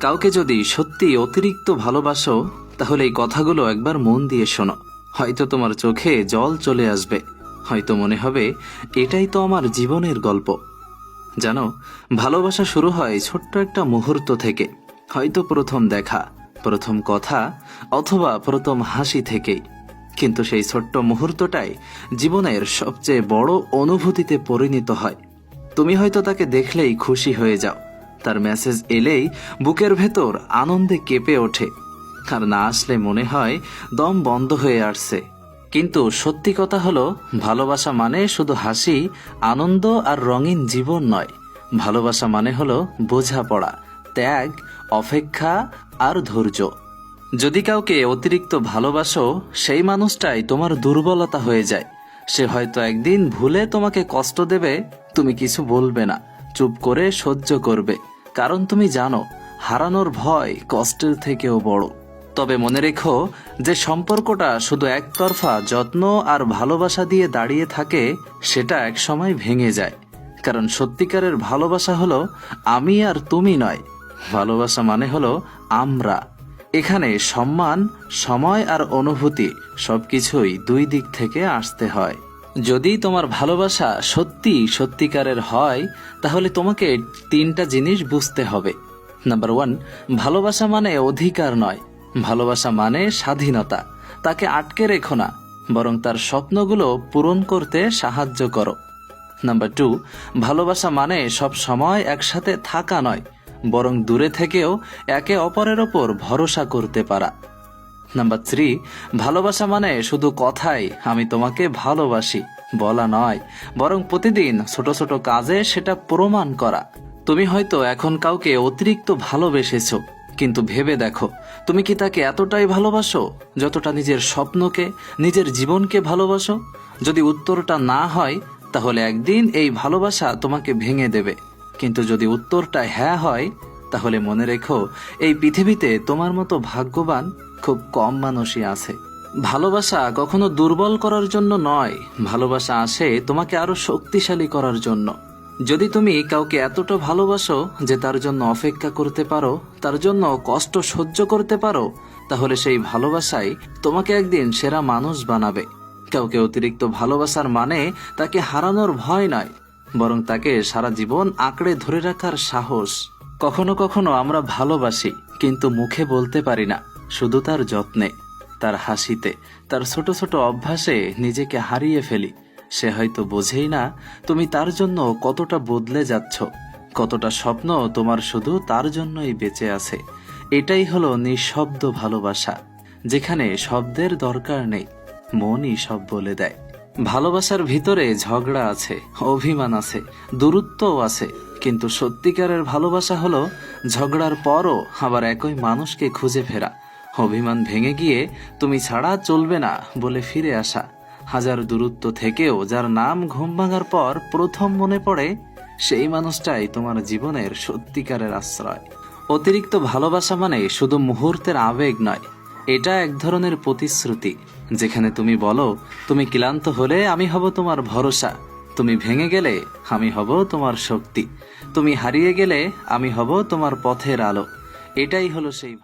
কাউকে যদি সত্যি অতিরিক্ত ভালোবাসো তাহলে এই কথাগুলো একবার মন দিয়ে শোনো। হয়তো তোমার চোখে জল চলে আসবে, হয়তো মনে হবে এটাই তো আমার জীবনের গল্প। জানো, ভালোবাসা শুরু হয় ছোট্ট একটা মুহূর্ত থেকে। হয়তো প্রথম দেখা, প্রথম কথা অথবা প্রথম হাসি থেকেই। কিন্তু সেই ছোট্ট মুহূর্তটাই জীবনের সবচেয়ে বড় অনুভূতিতে পরিণত হয়। তুমি হয়তো তাকে দেখলেই খুশি হয়ে যাও, তার মেসেজ এলেই বুকের ভেতর আনন্দে কেঁপে ওঠে, আর না আসলে মনে হয় দম বন্ধ হয়ে আসছে। কিন্তু সত্যি কথা হলো, ভালোবাসা মানে শুধু হাসি, আনন্দ আর রঙিন জীবন নয়। ভালোবাসা মানে হলো বোঝাপড়া, ত্যাগ, অপেক্ষা আর ধৈর্য। যদি কাউকে অতিরিক্ত ভালোবাসো, সেই মানুষটাই তোমার দুর্বলতা হয়ে যায়। সে হয়তো একদিন ভুলে তোমাকে কষ্ট দেবে, তুমি কিছু বলবে না, চুপ করে সহ্য করবে, কারণ তুমি জানো হারানোর ভয় কষ্টের থেকেও বড়। তবে মনে রেখো, যে সম্পর্কটা শুধু একতরফা যত্ন আর ভালোবাসা দিয়ে দাঁড়িয়ে থাকে, সেটা একসময় ভেঙে যায়। কারণ সত্যিকারের ভালোবাসা হলো আমি আর তুমি নয়, ভালোবাসা মানে হলো আমরা। এখানে সম্মান, সময় আর অনুভূতি সবকিছুই দুই দিক থেকে আসতে হয়। যদি তোমার ভালোবাসা সত্যি সত্যিকারের হয়, তাহলে তোমাকে তিনটা জিনিস বুঝতে হবে। নাম্বার 1, ভালোবাসা মানে অধিকার নয়, ভালোবাসা মানে স্বাধীনতা। তাকে আটকে রেখো না, বরং তার স্বপ্নগুলো পূরণ করতে সাহায্য করো। নাম্বার 2, ভালোবাসা মানে সব সময় একসাথে থাকা নয়, বরং দূরে থেকেও একে অপরের ওপর ভরসা করতে পারা। নাম্বার 3, ভালোবাসা মানে শুধু কথাই আমি তোমাকে ভালোবাসি বলা নয়, বরং প্রতিদিন ছোট ছোট কাজে সেটা প্রমাণ করা। তুমি হয়তো এখন কাউকে অতিরিক্ত ভালোবেসেছো, কিন্তু ভেবে দেখো, তুমি কি তাকে এতটাই ভালোবাসো যতটা নিজের স্বপ্নকে, নিজের জীবনকে ভালোবাসো? যদি উত্তরটা না হয়, তাহলে একদিন এই ভালোবাসা তোমাকে ভেঙে দেবে। কিন্তু যদি উত্তরটা হ্যাঁ হয়, তাহলে মনে রেখো, এই পৃথিবীতে তোমার মতো ভাগ্যবান খুব কম মানুষই আছে। ভালোবাসা কখনো দুর্বল করার জন্য নয়, ভালোবাসা আসে তোমাকে আরো শক্তিশালী করার জন্য। যদি তুমি কাউকে এতটা ভালোবাসো যে তার জন্য অপেক্ষা করতে পারো, তার জন্য কষ্ট সহ্য করতে পারো, তাহলে সেই ভালোবাসাই তোমাকে একদিন সেরা মানুষ বানাবে। কাউকে অতিরিক্ত ভালোবাসার মানে তাকে হারানোর ভয় নয়, বরং তাকে সারা জীবন আঁকড়ে ধরে রাখার সাহস। কখনো কখনো আমরা ভালোবাসি, কিন্তু মুখে বলতে পারি না, শুধু তার যত্নে, তার হাসিতে, তার ছোট ছোট অভ্যাসে নিজেকে হারিয়ে ফেলি। সে হয়তো বোঝেই না তুমি তার জন্য কতটা বদলে যাচ্ছ, কতটা স্বপ্ন তোমার শুধু তার জন্যই বেঁচে আছে। এটাই হলো নিঃশব্দ ভালোবাসা, যেখানে শব্দের দরকার নেই, মনই সব বলে দেয়। ভালোবাসার ভিতরে ঝগড়া আছে, অভিমান আছে, দূরত্বও আছে, কিন্তু সত্যিকারের ভালোবাসা হলো ঝগড়ার পরও আবার একই মানুষকে খুঁজে ফেরা, অভিমান ভেঙে গিয়ে তুমি ছাড়া চলবে না বলে ফিরে আসা, হাজার দূরত্ব থেকেও যার নাম ঘুম ভাঙার পর প্রথম মনে পড়ে, সেই মানুষটাই তোমার জীবনের সত্যিকারের আশ্রয়। অতিরিক্ত ভালোবাসা মানে শুধু মুহূর্তের আবেগ নয়, এটা এক ধরনের প্রতিশ্রুতি, যেখানে তুমি বলো, তুমি ক্লান্ত হলে আমি হব তোমার ভরসা, তুমি ভেঙে গেলে আমি হব তোমার শক্তি, তুমি হারিয়ে গেলে আমি হব তোমার পথের আলো। এটাই হলো সেই